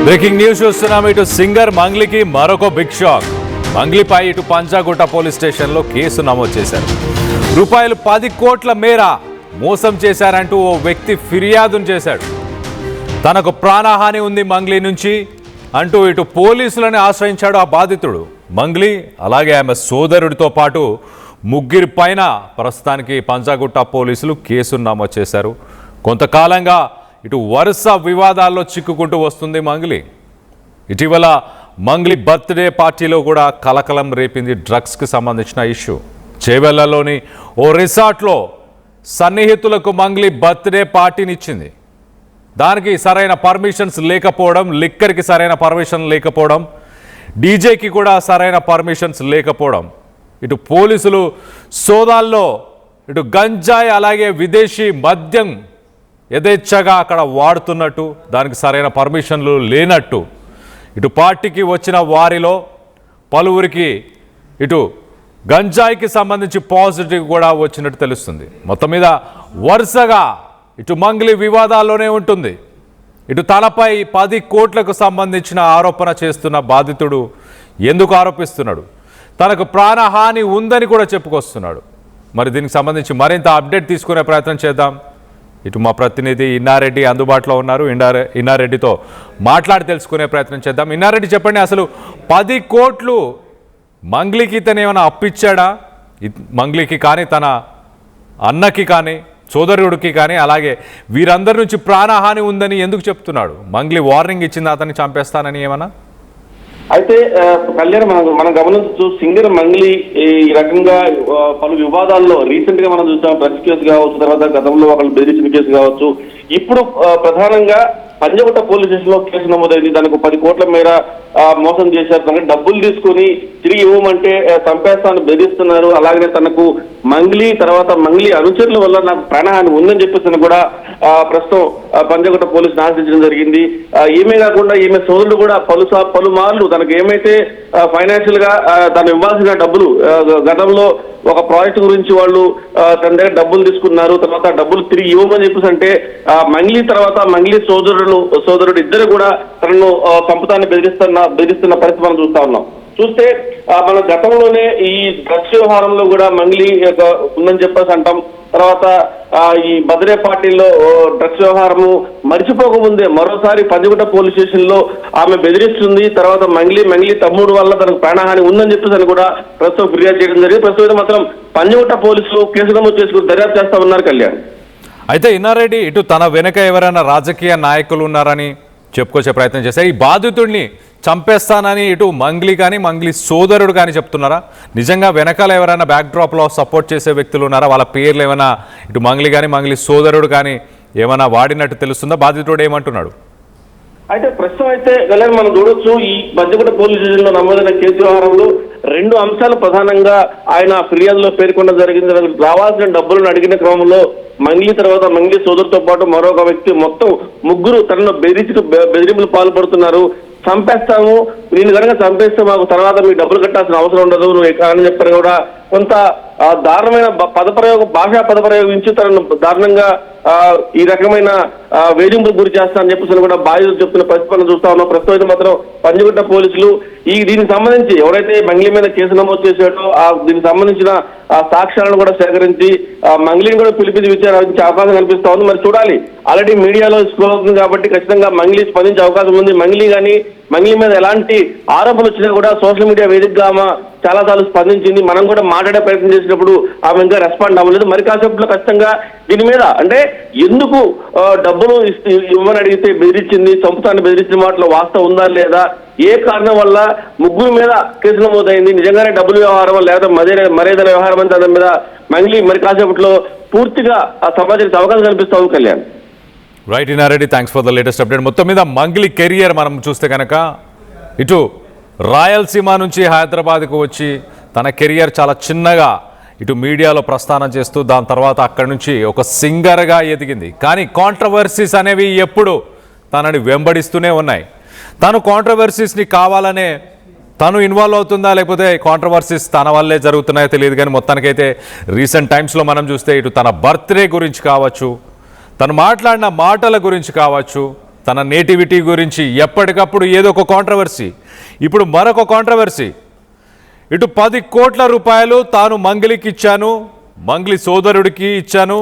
Breaking news చూస్తున్నాం. ఇటు singer మంగ్లీకి మరొక బిగ్ షాక్. మంగ్లీపై ఇటు పంజాగుట్ట పోలీస్ స్టేషన్లో కేసు నమోదు చేశారు. రూపాయలు 10 కోట్ల మేర మోసం చేశారంటూ ఓ వ్యక్తి ఫిర్యాదును చేశాడు. తనకు ప్రాణహాని ఉంది మంగ్లీ నుంచి అంటూ ఇటు పోలీసులను ఆశ్రయించాడు ఆ బాధితుడు. మంగ్లీ అలాగే ఆమె సోదరుడితో పాటు ముగ్గురి పైన ప్రస్తుతానికి పంజాగుట్ట పోలీసులు కేసును నమోదు చేశారు. కొంతకాలంగా ఇటు వరుస వివాదాల్లో చిక్కుకుంటూ వస్తుంది మంగ్లీ. ఇటీవల మంగ్లీ బర్త్డే పార్టీలో కూడా కలకలం రేపింది డ్రగ్స్కి సంబంధించిన ఇష్యూ. చేవెళ్లలోని ఓ రిసార్ట్లో సన్నిహితులకు మంగ్లీ బర్త్డే పార్టీనిచ్చింది. దానికి సరైన పర్మిషన్స్ లేకపోవడం, లిక్కర్కి సరైన పర్మిషన్ లేకపోవడం, డీజేకి కూడా సరైన పర్మిషన్స్ లేకపోవడం, ఇటు పోలీసులు సోదాల్లో ఇటు గంజాయి అలాగే విదేశీ మద్యం యథేచ్ఛగా అక్కడ వాడుతున్నట్టు, దానికి సరైన పర్మిషన్లు లేనట్టు ఇటు పార్టీకి వచ్చిన వారిలో పలువురికి ఇటు గంజాయికి సంబంధించి పాజిటివ్ కూడా వచ్చినట్టు తెలుస్తుంది. మొత్తం మీద వరుసగా ఇటు మంగ్లీ వివాదాల్లోనే ఉంటుంది. ఇటు తనపై 10 కోట్లకు సంబంధించిన ఆరోపణ చేస్తున్న బాధితుడు ఎందుకు ఆరోపిస్తున్నాడు? తనకు ప్రాణహాని ఉందని కూడా చెప్పుకొస్తున్నాడు. మరి దీనికి సంబంధించి మరింత అప్డేట్ తీసుకునే ప్రయత్నం చేద్దాం. ఇటు మా ప్రతినిధి ఇన్నారెడ్డి అందుబాటులో ఉన్నారు. ఇన్నారెడ్డితో మాట్లాడి తెలుసుకునే ప్రయత్నం చేద్దాం. ఇన్నారెడ్డి, చెప్పండి, అసలు 10 కోట్లు మంగ్లీకి ఇతను ఏమైనా అప్పిచ్చాడా? మంగ్లీకి కానీ, తన అన్నకి కానీ, సోదరుడికి కానీ, అలాగే వీరందరి నుంచి ప్రాణహాని ఉందని ఎందుకు చెప్తున్నాడు? మంగ్లీ వార్నింగ్ ఇచ్చింది అతన్ని చంపేస్తానని ఏమన్నా? అయితే కళ్యాణ్, మనం గమనించచ్చు, సింగర్ మంగ్లీ ఈ రకంగా పలు వివాదాల్లో రీసెంట్ గా మనం చూసాం. డ్రగ్స్ కేసు కావచ్చు, తర్వాత గతంలో ఒకళ్ళు బెదిరించిన కేసు కావచ్చు. ఇప్పుడు ప్రధానంగా పంజాగుట్ట పోలీస్ స్టేషన్ లో కేసు నమోదైంది. దానికి 10 కోట్ల మేర మోసం చేశారు. తనకు డబ్బులు తీసుకుని తిరిగి ఇవ్వమంటే చంపేస్తాను బెదిరిస్తున్నారు. అలాగే తనకు మంగ్లీ తర్వాత మంగ్లీ అనుచరుల వల్ల నాకు ప్రాణహాని ఉందని చెప్పేసి కూడా ప్రస్తుతం పంజాగుట్ట పోలీసులు ఆశ్రయించడం జరిగింది. ఈమె కాకుండా ఈమె సోదరుడు కూడా పలుమార్లు తనకు ఏమైతే ఫైనాన్షియల్ గా తను ఇవ్వాల్సిన డబ్బులు, గతంలో ఒక ప్రాజెక్ట్ గురించి వాళ్ళు తన దగ్గర డబ్బులు తీసుకున్నారు. తర్వాత డబ్బులు తిరిగి ఇవ్వమని చెప్పేసి అంటే మంగ్లీ తర్వాత మంగ్లీ సోదరుడు ఇద్దరు కూడా తనను చంపుతాన్ని బెదిరిస్తున్న పరిస్థితి మనం చూస్తా ఉన్నాం. చూస్తే మన గతంలోనే ఈ డ్రగ్స్ వ్యవహారంలో కూడా మంగ్లీ ఉందని చెప్పేసి అంటాం. తర్వాత ఈ బర్త్డే పార్టీలో డ్రగ్స్ వ్యవహారము మర్చిపోకముందే మరోసారి పంజాగుట్ట పోలీస్ స్టేషన్ లో ఆమె బెదిరిస్తుంది. తర్వాత మంగ్లీ తమ్ముడు వల్ల తనకు ప్రాణహాని ఉందని చెప్పేసి కూడా ప్రస్తుతం ఫిర్యాదు చేయడం జరిగింది. ప్రస్తుతం మాత్రం పంజాగుట్ట పోలీసులు కేసు నమోదు చేసుకుని దర్యాప్తు చేస్తా ఉన్నారు. కళ్యాణ్, అయితే ఇన్నారెడ్డి, ఇటు తన వెనక ఎవరైనా రాజకీయ నాయకులు ఉన్నారని చెప్పుకొచ్చే ప్రయత్నం చేశారు. ఈ బాధితుడిని చంపేస్తానని ఇటు మంగ్లీ కానీ మంగ్లీ సోదరుడు కానీ చెప్తున్నారా? నిజంగా వెనకాల ఎవరైనా బ్యాక్ డ్రాప్లో సపోర్ట్ చేసే వ్యక్తులు ఉన్నారా? వాళ్ళ పేర్లు ఏమైనా ఇటు మంగ్లీ కానీ మంగ్లీ సోదరుడు కానీ ఏమైనా వాడినట్టు తెలుస్తుందా? బాధితుడు ఏమంటున్నాడు? అయితే ప్రస్తుతం అయితే మనం చూడొచ్చు, ఈ పంజాగుట్ట పోలీస్ స్టేషన్ లో నమోదైన కేసు వ్యవహారంలో 2 అంశాలు ప్రధానంగా ఆయన ఫిర్యాదులో పేర్కొనడం జరిగింది. రావాల్సిన డబ్బులను అడిగిన క్రమంలో మంగ్లీ తర్వాత మంగ్లీ సోదరుతో పాటు మరొక వ్యక్తి మొత్తం ముగ్గురు తనను బెదిరింపులు పాల్పడుతున్నారు. చంపేస్తాము, నేను కనుక చంపేస్తే మాకు తర్వాత మీకు డబ్బులు కట్టాల్సిన అవసరం ఉండదు, నువ్వు అని చెప్పారు. కూడా కొంత దారుణమైన భాషా పదప్రయోగించి తనను దారుణంగా ఈ రకమైన వేధింపులకు గురి చేస్తానని చెప్పేసి కూడా బాధితులు చెప్తున్న పరిస్థితులను చూస్తా ఉన్నాం. ప్రస్తుతం మాత్రం పంజాగుట్ట పోలీసులు దీనికి సంబంధించి ఎవరైతే మంగ్లీ మీద కేసు నమోదు చేశాడో దీనికి సంబంధించిన సాక్ష్యాలను కూడా సేకరించి మంగ్లీని కూడా పిలిపించి విచారించే అవకాశం కనిపిస్తా ఉంది. మరి చూడాలి, ఆల్రెడీ మీడియాలో స్క్రోల్ అవుతుంది కాబట్టి ఖచ్చితంగా మంగ్లీ స్పందించే అవకాశం ఉంది. మంగ్లీ మీద ఎలాంటి ఆరోపణలు వచ్చినా కూడా సోషల్ మీడియా వేదికగా ఆమె చాలా సార్లు స్పందించింది. మనం కూడా మాట్లాడే ప్రయత్నం చేసినప్పుడు ఆమె ఇంకా రెస్పాండ్ అవ్వలేదు. మరి కాసేపులో ఖచ్చితంగా దీని మీద అంటే ఎందుకు డబ్బులు ఇవ్వమని అడిగితే బెదిరించింది, చంపుతాన్ని బెదిరించిన మాటలో వాస్తవం ఉందా లేదా, ఏ కారణం వల్ల ముగ్గురు మీద కేసు నమోదైంది, నిజంగానే డబ్బుల వ్యవహారం లేదా మరేదైనా వ్యవహారం అని దాని మీద మంగ్లీ మరి కాసేపట్లో పూర్తిగా సమాచారం అవకాశం కనిపిస్తా ఉంది. Kalyan, right Inna Reddy, thanks for the latest update. మొత్తం మీద మంగ్లీ కెరియర్ మనం చూస్తే కనుక ఇటు రాయలసీమ నుంచి హైదరాబాద్కు వచ్చి తన కెరియర్ చాలా చిన్నగా ఇటు మీడియాలో ప్రస్థానం చేస్తూ దాని తర్వాత అక్కడి నుంచి ఒక సింగర్గా ఎదిగింది. కానీ కాంట్రవర్సీస్ అనేవి ఎప్పుడు తనని వెంబడిస్తూనే ఉన్నాయి. తను కాంట్రవర్సీస్ని కావాలనే తను ఇన్వాల్వ్ అవుతుందా లేకపోతే కాంట్రవర్సీస్ తన వల్లే జరుగుతున్నాయో తెలియదు. కానీ మొత్తానికైతే రీసెంట్ టైమ్స్లో మనం చూస్తే ఇటు తన బర్త్డే గురించి కావచ్చు, తను మాట్లాడిన మాటల గురించి కావచ్చు, తన నేటివిటీ గురించి ఎప్పటికప్పుడు ఏదో ఒక కాంట్రవర్సీ. ఇప్పుడు మరొక కాంట్రవర్సీ. ఇటు 10 కోట్ల రూపాయలు తాను మంగ్లీకి ఇచ్చాను, మంగ్లీ సోదరుడికి ఇచ్చాను,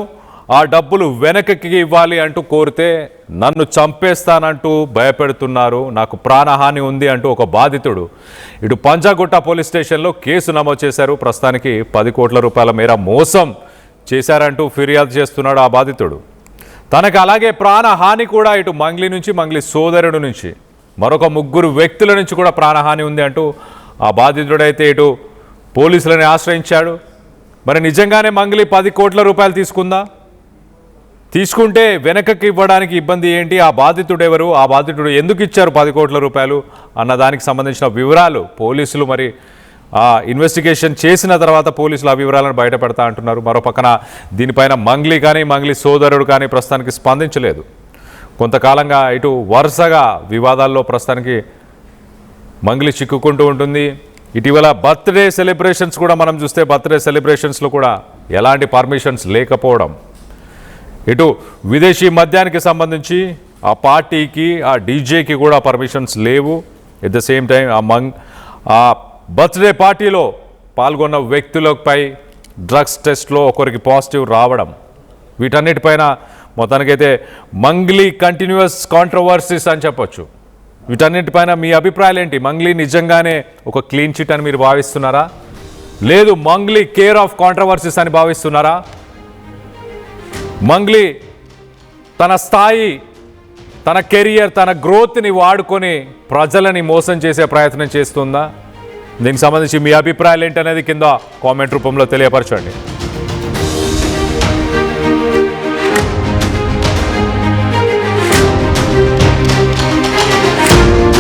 ఆ డబ్బులు వెనక్కి ఇవ్వాలి అంటూ కోరితే నన్ను చంపేస్తానంటూ భయపెడుతున్నారు, నాకు ప్రాణహాని ఉంది అంటూ ఒక బాధితుడు ఇటు పంజాగుట్ట పోలీస్ స్టేషన్లో కేసు నమోదు చేశారు. ప్రస్తుతానికి 10 కోట్ల రూపాయల మేర మోసం చేశారంటూ ఫిర్యాదు చేస్తున్నాడు ఆ బాధితుడు. తనకు అలాగే ప్రాణహాని కూడా ఇటు మంగ్లీ నుంచి, మంగ్లీ సోదరుడు నుంచి, మరొక 3 వ్యక్తుల నుంచి కూడా ప్రాణహాని ఉంది అంటూ ఆ బాధితుడైతే ఇటు పోలీసులని ఆశ్రయించాడు. మరి నిజంగానే మంగ్లీ 10 కోట్ల రూపాయలు తీసుకుందా? తీసుకుంటే వెనకకి ఇవ్వడానికి ఇబ్బంది ఏంటి? ఆ బాధితుడు ఎవరు? ఆ బాధితుడు ఎందుకు ఇచ్చారు 10 కోట్ల రూపాయలు అన్న దానికి సంబంధించిన వివరాలు పోలీసులు మరి ఇన్వెస్టిగేషన్ చేసిన తర్వాత పోలీసులు ఆ వివరాలను బయటపెడతా అంటున్నారు. మరో పక్కన దీనిపైన మంగ్లీ కానీ, మంగ్లీ సోదరుడు కానీ ప్రస్తుతానికి స్పందించలేదు. కొంతకాలంగా ఇటు వరుసగా వివాదాల్లో ప్రస్తుతానికి మంగ్లీ చిక్కుకుంటూ ఉంటుంది. ఇటీవల బర్త్డే సెలబ్రేషన్స్ కూడా మనం చూస్తే బర్త్డే సెలబ్రేషన్స్లో కూడా ఎలాంటి పర్మిషన్స్ లేకపోవడం, ఇటు విదేశీ మద్యానికి సంబంధించి ఆ పార్టీకి, ఆ డీజేకి కూడా పర్మిషన్స్ లేవు. ఎట్ ద సేమ్ టైం ఆ బర్త్డే పార్టీలో పాల్గొన్న వ్యక్తులపై డ్రగ్స్ టెస్ట్లో ఒకరికి పాజిటివ్ రావడం, వీటన్నిటిపైన మొత్తానికైతే మంగ్లీ కంటిన్యూస్ కాంట్రవర్సీస్ అని చెప్పొచ్చు. వీటన్నిటిపైన మీ అభిప్రాయాలు ఏంటి? మంగ్లీ నిజంగానే ఒక క్లీన్ చిట్ అని మీరు భావిస్తున్నారా? లేదు మంగ్లీ కేర్ ఆఫ్ కాంట్రవర్సీస్ అని భావిస్తున్నారా? మంగ్లీ తన స్థాయి, తన కెరియర్, తన గ్రోత్ని వాడుకొని ప్రజలని మోసం చేసే ప్రయత్నం చేస్తుందా? దీనికి సంబంధించి మీ అభిప్రాయాలు ఏంటనేది కింద కామెంట్ రూపంలో తెలియపరచండి.